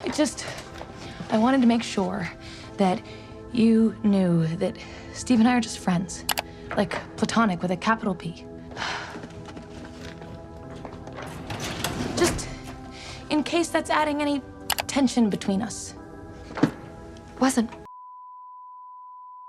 I wanted to make sure that you knew that Steve and I are just friends. Like platonic with a capital P. Just in case that's adding any tension between us. Wasn't.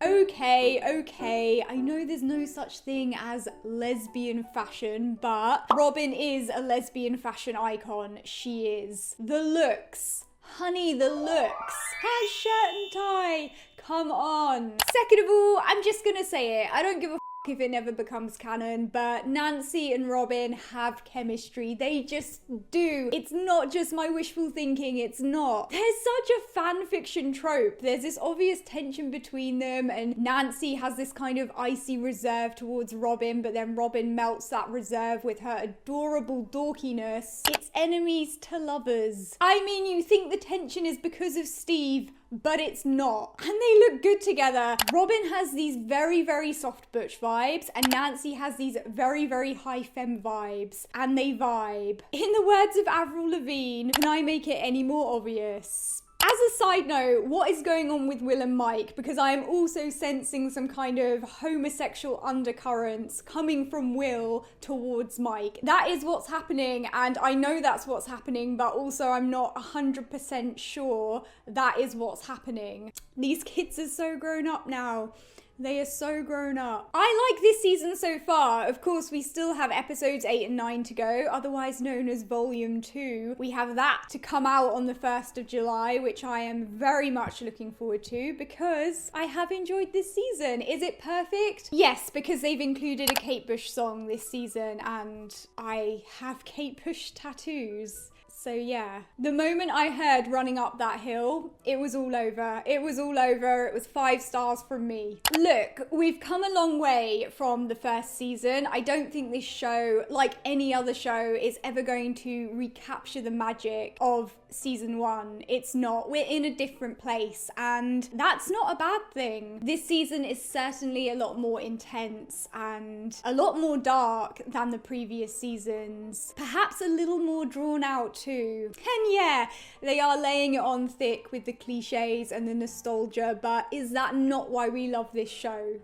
Okay, I know there's no such thing as lesbian fashion, but Robin is a lesbian fashion icon. She is. The looks. Honey, the looks. Her shirt and tie. Come on. Second of all, I'm just gonna say it. I don't give a if it never becomes canon, but Nancy and Robin have chemistry. They just do. It's not just my wishful thinking, it's not. There's such a fan fiction trope. There's this obvious tension between them, and Nancy has this kind of icy reserve towards Robin, but then Robin melts that reserve with her adorable dorkiness. It's enemies to lovers. I mean, you think the tension is because of Steve, but it's not. And they look good together. Robin has these very, very soft butch vibes, and Nancy has these very, very high femme vibes, and they vibe. In the words of Avril Lavigne, can I make it any more obvious? As a side note, what is going on with Will and Mike? Because I am also sensing some kind of homosexual undercurrents coming from Will towards Mike. That is what's happening, and I know that's what's happening, but also I'm not 100% sure that is what's happening. These kids are so grown up now. They are so grown up. I like this season so far. Of course, we still have episodes 8 and 9 to go, otherwise known as Volume 2. We have that to come out on the 1st of July, which I am very much looking forward to because I have enjoyed this season. Is it perfect? Yes, because they've included a Kate Bush song this season, and I have Kate Bush tattoos. So yeah, the moment I heard Running Up That Hill, it was all over. It was all over. It was 5 stars from me. Look, we've come a long way from the first season. I don't think this show, like any other show, is ever going to recapture the magic of season 1. It's not. We're in a different place, and that's not a bad thing. This season is certainly a lot more intense and a lot more dark than the previous seasons. Perhaps a little more drawn out too. And yeah, they are laying it on thick with the cliches and the nostalgia, but is that not why we love this show?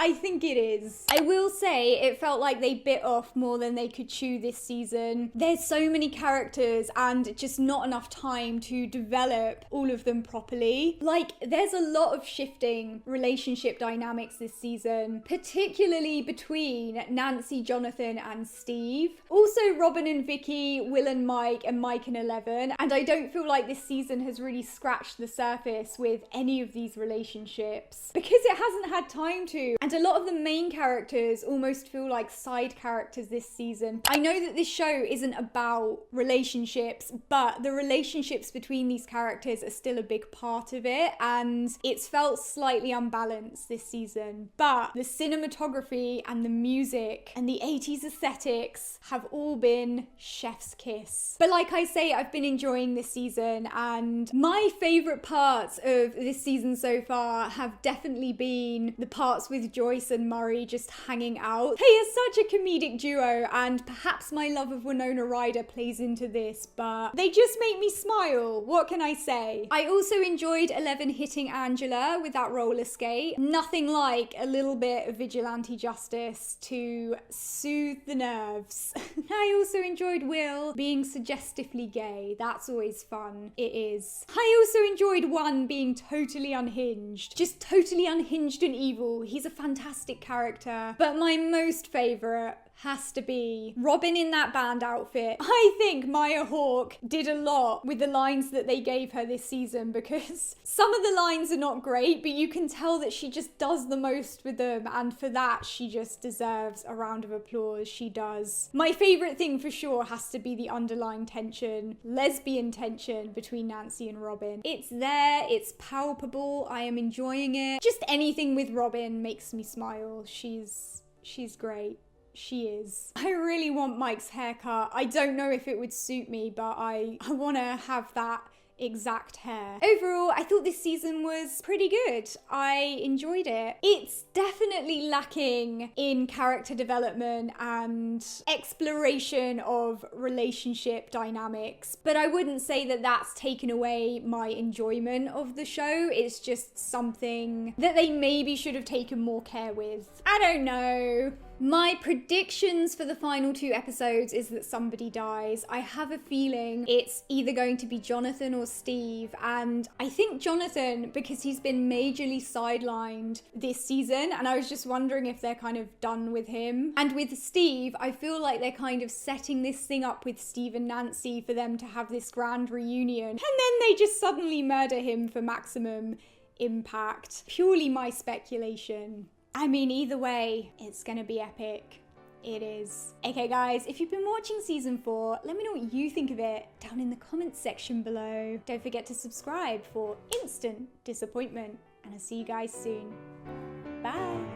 I think it is. I will say it felt like they bit off more than they could chew this season. There's so many characters and just not enough time to develop all of them properly. Like, there's a lot of shifting relationship dynamics this season, particularly between Nancy, Jonathan, and Steve. Also Robin and Vicky, Will and Mike and Eleven. And I don't feel like this season has really scratched the surface with any of these relationships because it hasn't had time to. And a lot of the main characters almost feel like side characters this season. I know that this show isn't about relationships, but the relationships between these characters are still a big part of it, and it's felt slightly unbalanced this season. But the cinematography and the music and the 80s aesthetics have all been chef's kiss. But like I say, I've been enjoying this season, and my favourite parts of this season so far have definitely been the parts with Joyce and Murray just hanging out. They are such a comedic duo, and perhaps my love of Winona Ryder plays into this, but they just make me smile. What can I say? I also enjoyed Eleven hitting Angela with that roller skate. Nothing like a little bit of vigilante justice to soothe the nerves. I also enjoyed Will being suggestively gay. That's always fun. It is. I also enjoyed One being totally unhinged. Just totally unhinged and evil. He's a fantastic character. But my most favourite has to be Robin in that band outfit. I think Maya Hawke did a lot with the lines that they gave her this season, because some of the lines are not great, but you can tell that she just does the most with them, and for that she just deserves a round of applause. She does. My favourite thing for sure has to be the underlying tension, lesbian tension between Nancy and Robin. It's there, it's palpable, I am enjoying it. Just anything with Robin makes me smile. She's great. She is. I really want Mike's haircut. I don't know if it would suit me, but I want to have that exact hair. Overall, I thought this season was pretty good. I enjoyed it. It's definitely lacking in character development and exploration of relationship dynamics, but I wouldn't say that that's taken away my enjoyment of the show. It's just something that they maybe should have taken more care with. I don't know. My predictions for the final 2 episodes is that somebody dies. I have a feeling it's either going to be Jonathan or Steve, and I think Jonathan because he's been majorly sidelined this season, and I was just wondering if they're kind of done with him. And with Steve, I feel like they're kind of setting this thing up with Steve and Nancy for them to have this grand reunion, and then they just suddenly murder him for maximum impact. Purely my speculation. I mean, either way, it's gonna be epic. It is. Okay guys, if you've been watching season 4, let me know what you think of it down in the comments section below. Don't forget to subscribe for instant disappointment, and I'll see you guys soon. Bye.